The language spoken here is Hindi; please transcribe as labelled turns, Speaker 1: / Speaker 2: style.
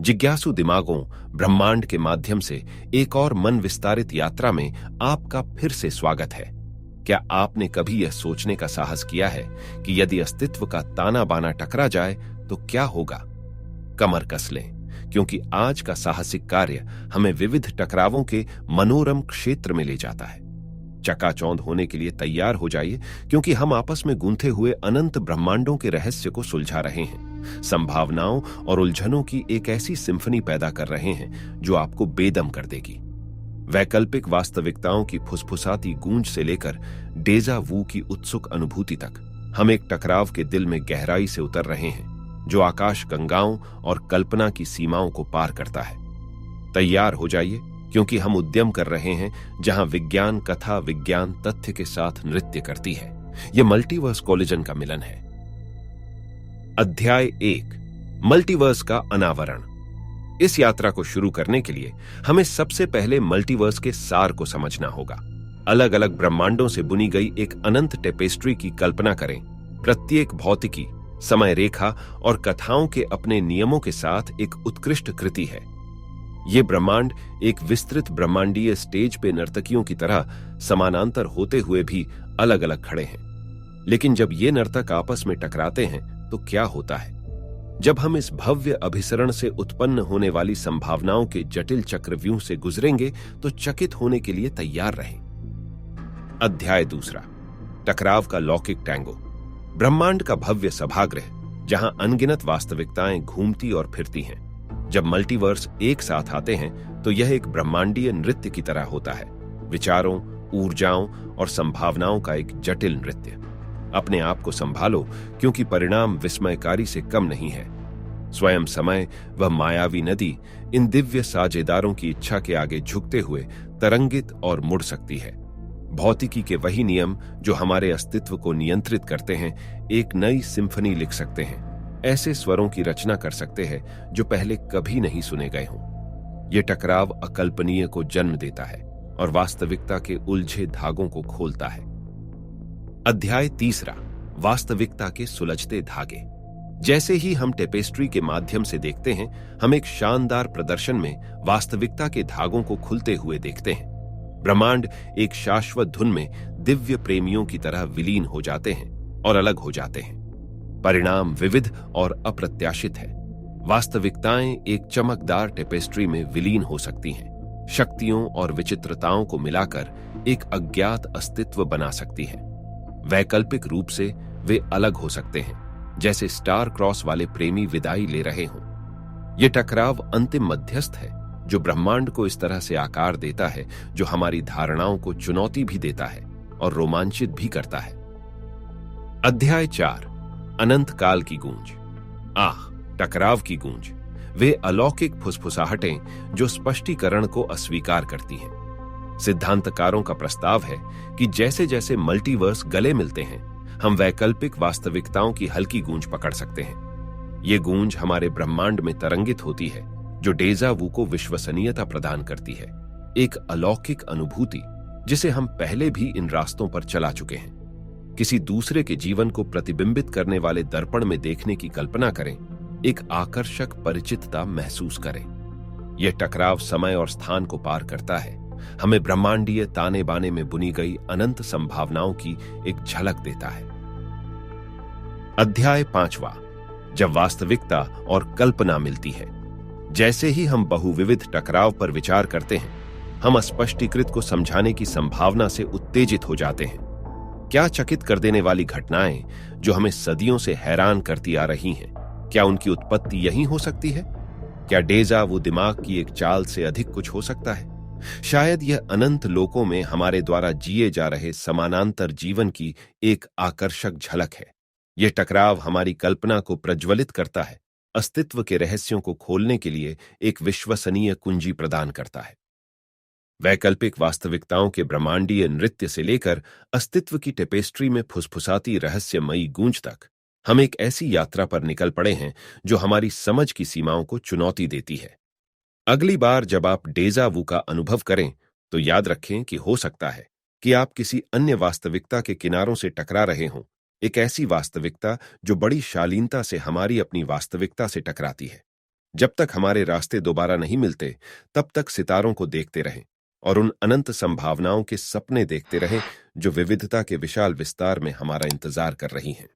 Speaker 1: जिज्ञासु दिमागों, ब्रह्मांड के माध्यम से एक और मन विस्तारित यात्रा में आपका फिर से स्वागत है। क्या आपने कभी यह सोचने का साहस किया है कि यदि अस्तित्व का ताना बाना टकरा जाए तो क्या होगा? कमर कस लें, क्योंकि आज का साहसिक कार्य हमें विविध टकरावों के मनोरम क्षेत्र में ले जाता है। चकाचौंध होने के लिए तैयार हो जाइए, क्योंकि हम आपस में गूंथे हुए अनंत ब्रह्मांडों के रहस्य को सुलझा रहे हैं, संभावनाओं और उलझनों की एक ऐसी सिम्फनी पैदा कर रहे हैं जो आपको बेदम कर देगी। वैकल्पिक वास्तविकताओं की फुसफुसाती गूंज से लेकर डेजा वू की उत्सुक अनुभूति तक हम एक टकराव के दिल में गहराई से उतर रहे हैं, जो आकाश गंगाओं और कल्पना की सीमाओं को पार करता है। तैयार हो जाइए, क्योंकि हम उद्यम कर रहे हैं जहां विज्ञान कथा विज्ञान तथ्य के साथ नृत्य करती है। यह मल्टीवर्स कोलिजन का मिलन है। अध्याय 1, मल्टीवर्स का अनावरण। इस यात्रा को शुरू करने के लिए हमें सबसे पहले मल्टीवर्स के सार को समझना होगा। अलग अलग ब्रह्मांडों से बुनी गई एक अनंत टेपेस्ट्री की कल्पना करें। प्रत्येक भौतिकी, समय रेखा और कथाओं के अपने नियमों के साथ एक उत्कृष्ट कृति है। ये ब्रह्मांड एक विस्तृत ब्रह्मांडीय स्टेज पे नर्तकियों की तरह समानांतर होते हुए भी अलग अलग खड़े हैं। लेकिन जब ये नर्तक आपस में टकराते हैं तो क्या होता है? जब हम इस भव्य अभिसरण से उत्पन्न होने वाली संभावनाओं के जटिल चक्रव्यूह से गुजरेंगे तो चकित होने के लिए तैयार रहें। अध्याय 2, टकराव का लौकिक टैंगो। ब्रह्मांड का भव्य सभागृह, जहां अनगिनत वास्तविकताएं घूमती और फिरती हैं। जब मल्टीवर्स एक साथ आते हैं तो यह एक ब्रह्मांडीय नृत्य की तरह होता है, विचारों, ऊर्जाओं और संभावनाओं का एक जटिल नृत्य। अपने आप को संभालो, क्योंकि परिणाम विस्मयकारी से कम नहीं है। स्वयं समय व मायावी नदी इन दिव्य साझेदारों की इच्छा के आगे झुकते हुए तरंगित और मुड़ सकती है। भौतिकी के वही नियम जो हमारे अस्तित्व को नियंत्रित करते हैं, एक नई सिम्फनी लिख सकते हैं, ऐसे स्वरों की रचना कर सकते हैं जो पहले कभी नहीं सुने गए हों। यह टकराव अकल्पनीय को जन्म देता है और वास्तविकता के उलझे धागों को खोलता है। अध्याय 3, वास्तविकता के सुलझते धागे। जैसे ही हम टेपेस्ट्री के माध्यम से देखते हैं, हम एक शानदार प्रदर्शन में वास्तविकता के धागों को खुलते हुए देखते हैं। ब्रह्मांड एक शाश्वत धुन में दिव्य प्रेमियों की तरह विलीन हो जाते हैं और अलग हो जाते हैं। परिणाम विविध और अप्रत्याशित है। वास्तविकताएं एक चमकदार टेपेस्ट्री में विलीन हो सकती हैं, शक्तियों और विचित्रताओं को मिलाकर एक अज्ञात अस्तित्व बना सकती हैं। वैकल्पिक रूप से वे अलग हो सकते हैं, जैसे स्टार क्रॉस वाले प्रेमी विदाई ले रहे हों। यह टकराव अंतिम मध्यस्थ है, जो ब्रह्मांड को इस तरह से आकार देता है, जो हमारी धारणाओं को चुनौती भी देता है और रोमांचित भी करता है। अध्याय 4, अनंत काल की गूंज। टकराव की गूंज, वे अलौकिक फुसफुसाहटें जो स्पष्टीकरण को अस्वीकार करती हैं। सिद्धांतकारों का प्रस्ताव है कि जैसे जैसे मल्टीवर्स गले मिलते हैं, हम वैकल्पिक वास्तविकताओं की हल्की गूंज पकड़ सकते हैं। ये गूंज हमारे ब्रह्मांड में तरंगित होती है, जो डेजा वू को विश्वसनीयता प्रदान करती है, एक अलौकिक अनुभूति जिसे हम पहले भी इन रास्तों पर चला चुके हैं। किसी दूसरे के जीवन को प्रतिबिंबित करने वाले दर्पण में देखने की कल्पना करें, एक आकर्षक परिचितता महसूस करें। यह टकराव समय और स्थान को पार करता है, हमें ब्रह्मांडीय ताने बाने में बुनी गई अनंत संभावनाओं की एक झलक देता है। अध्याय 5, जब वास्तविकता और कल्पना मिलती है। जैसे ही हम बहुविविध टकराव पर विचार करते हैं, हम अस्पष्टीकृत को समझाने की संभावना से उत्तेजित हो जाते हैं। क्या चकित कर देने वाली घटनाएं जो हमें सदियों से हैरान करती आ रही हैं, क्या उनकी उत्पत्ति यहीं हो सकती है? क्या डेजा वो दिमाग की एक चाल से अधिक कुछ हो सकता है? शायद यह अनंत लोकों में हमारे द्वारा जिए जा रहे समानांतर जीवन की एक आकर्षक झलक है। यह टकराव हमारी कल्पना को प्रज्वलित करता है, अस्तित्व के रहस्यों को खोलने के लिए एक विश्वसनीय कुंजी प्रदान करता है। वैकल्पिक वास्तविकताओं के ब्रह्मांडीय नृत्य से लेकर अस्तित्व की टेपेस्ट्री में फुसफुसाती रहस्यमयी गूंज तक, हम एक ऐसी यात्रा पर निकल पड़े हैं जो हमारी समझ की सीमाओं को चुनौती देती है। अगली बार जब आप डेजा वू का अनुभव करें तो याद रखें कि हो सकता है कि आप किसी अन्य वास्तविकता के किनारों से टकरा रहे हों, एक ऐसी वास्तविकता जो बड़ी शालीनता से हमारी अपनी वास्तविकता से टकराती है। जब तक हमारे रास्ते दोबारा नहीं मिलते, तब तक सितारों को देखते रहें और उन अनंत संभावनाओं के सपने देखते रहें जो विविधता के विशाल विस्तार में हमारा इंतजार कर रही हैं।